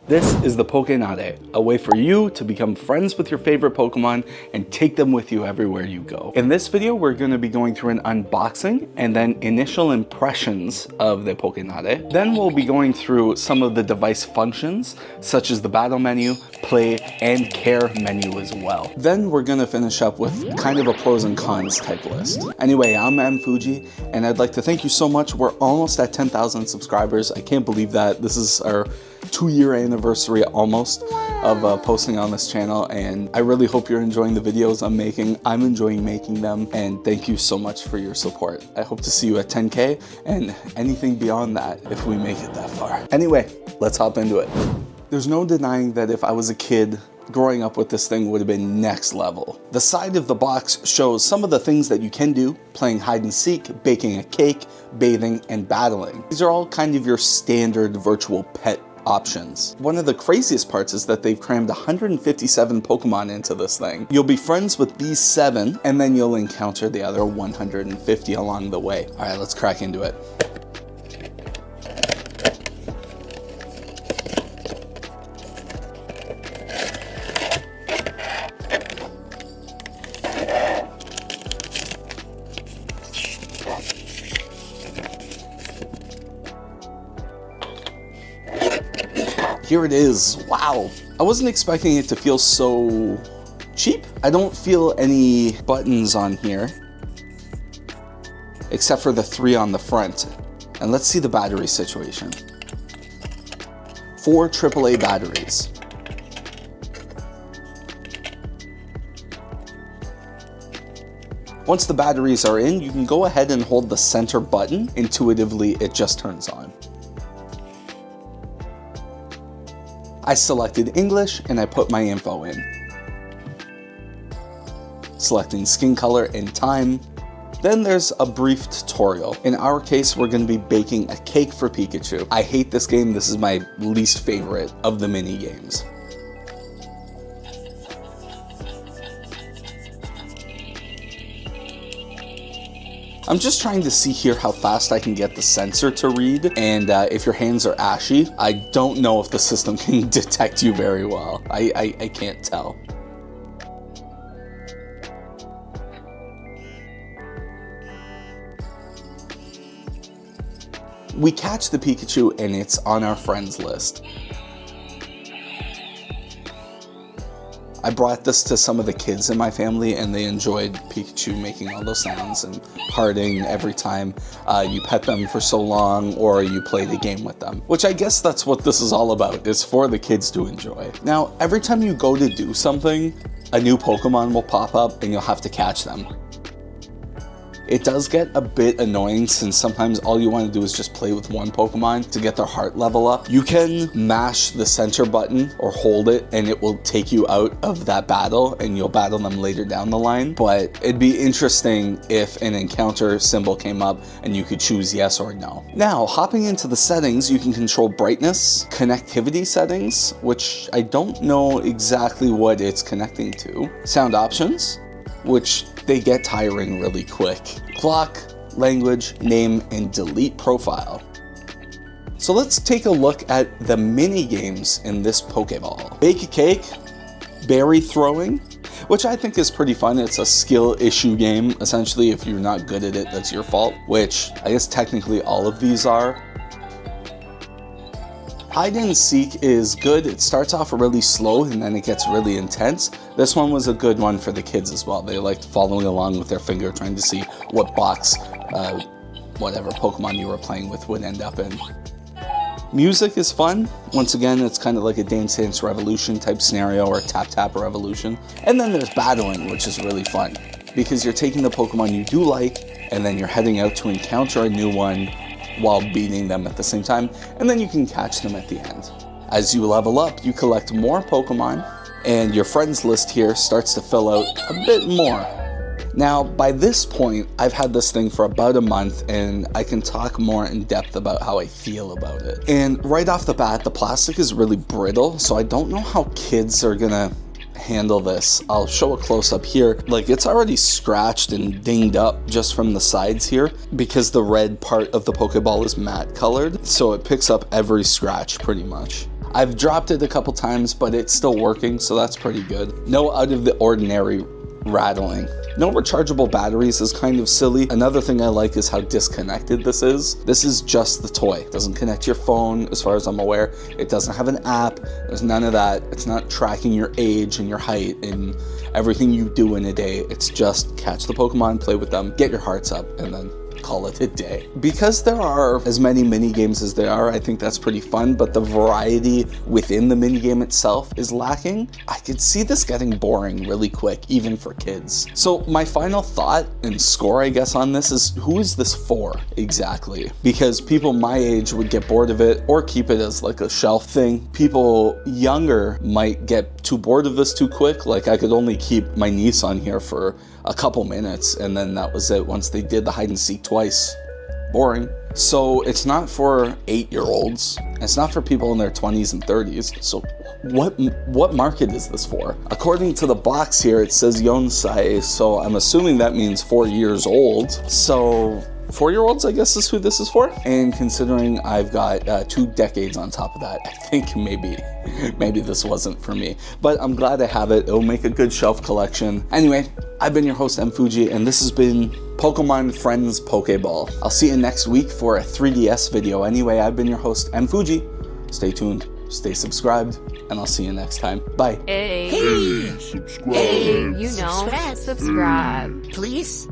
This is the Poke-Nade, a way for you to become friends with your favorite Pokemon and take them with you everywhere you go. In this video, we're going to be going through an unboxing and then initial impressions of the Poke-Nade. Then we'll be going through some of the device functions, such as the battle menu, play, and care menu as well. Then we're going to finish up with kind of a pros and cons type list. Anyway, I'm M Fuji, and I'd like to thank you so much. We're almost at 10,000 subscribers. I can't believe that. This is our 2-year anniversary almost of posting on this channel, and I really hope you're enjoying the videos I'm making. I'm enjoying making them, and thank you so much for your support. I hope to see you at 10K and anything beyond that if we make it that far. Anyway, let's hop into it. There's no denying that if I was a kid, growing up with this thing would have been next level. The side of the box shows some of the things that you can do: playing hide and seek, baking a cake, bathing, and battling. These are all kind of your standard virtual pet options. One of the craziest parts is that they've crammed 157 Pokemon into this thing. You'll be friends with these 7, and then you'll encounter the other 150 along the way. All right, let's crack into it. Here it is. Wow. I wasn't expecting it to feel so cheap. I don't feel any buttons on here, except for the 3 on the front. And let's see the battery situation. 4 AAA batteries. Once the batteries are in, you can go ahead and hold the center button. Intuitively, it just turns on. I selected English and I put my info in. Selecting skin color and time. Then there's a brief tutorial. In our case, we're going to be baking a cake for Pikachu. I hate this game. This is my least favorite of the mini games. I'm just trying to see here how fast I can get the sensor to read, and if your hands are ashy, I don't know if the system can detect you very well. I can't tell. We catch the Pikachu and it's on our friends list. I brought this to some of the kids in my family and they enjoyed Pikachu making all those sounds and hearting every time you pet them for so long or you play the game with them. Which I guess that's what this is all about, is for the kids to enjoy. Now, every time you go to do something, a new Pokemon will pop up and you'll have to catch them. It does get a bit annoying since sometimes all you want to do is just play with one Pokemon to get their heart level up. You can mash the center button or hold it and it will take you out of that battle and you'll battle them later down the line. But it'd be interesting if an encounter symbol came up and you could choose yes or no. Now, hopping into the settings, you can control brightness, connectivity settings, which I don't know exactly what it's connecting to, sound options, which they get tiring really quick, clock, language, name, and delete profile. So let's take a look at the mini games in this Pokeball. Bake a cake, berry throwing, which I think is pretty fun. It's a skill issue game. Essentially, if you're not good at it, that's your fault, which I guess technically all of these are. Hide and seek is good. It starts off really slow and then it gets really intense. This one was a good one for the kids as well. They liked following along with their finger, trying to see what box whatever Pokemon you were playing with would end up in. Music is fun. Once again, it's kind of like a Dance Dance Revolution type scenario or Tap Tap Revolution. And then there's battling, which is really fun because you're taking the Pokemon you do like and then you're heading out to encounter a new one while beating them at the same time, and then you can catch them at the end. As you level up, you collect more Pokemon, and your friends list here starts to fill out a bit more. Now, by this point, I've had this thing for about a month, and I can talk more in depth about how I feel about it. And right off the bat, the plastic is really brittle, so I don't know how kids are gonna handle this. I'll show a close-up here. Like, it's already scratched and dinged up just from the sides here because the red part of the Pokeball is matte colored, so it picks up every scratch pretty much. I've dropped it a couple times, but it's still working, so that's pretty good. No out of the ordinary rattling. No rechargeable batteries is kind of silly. Another thing I like is how disconnected this is. This is just the toy. It doesn't connect to your phone, as far as I'm aware. It doesn't have an app. There's none of that. It's not tracking your age and your height and everything you do in a day. It's just catch the Pokemon, play with them, get your hearts up, and then call it a day. Because there are as many mini games as there are, I think that's pretty fun, but the variety within the mini game itself is lacking. I could see this getting boring really quick, even for kids. So my final thought and score, I guess, on this is, who is this for exactly? Because people my age would get bored of it or keep it as like a shelf thing. People younger might get too bored of this too quick. Like, I could only keep my niece on here for a couple minutes and then that was it. Once they did the hide and seek twice, boring. So it's not for 8-year-olds. It's not for people in their 20s and 30s. So what market is this for? According to the box here, it says Yonsei, so I'm assuming that means 4 years old. So 4-year-olds, I guess, is who this is for. And considering I've got 2 decades on top of that, I think maybe this wasn't for me. But I'm glad I have it. It'll make a good shelf collection. Anyway, I've been your host, M. Fuji, and this has been Pokemon Friends Pokeball. I'll see you next week for a 3DS video. Anyway, I've been your host, M. Fuji. Stay tuned, stay subscribed, and I'll see you next time. Bye. Hey, subscribe. Hey, you know, subscribe. Please.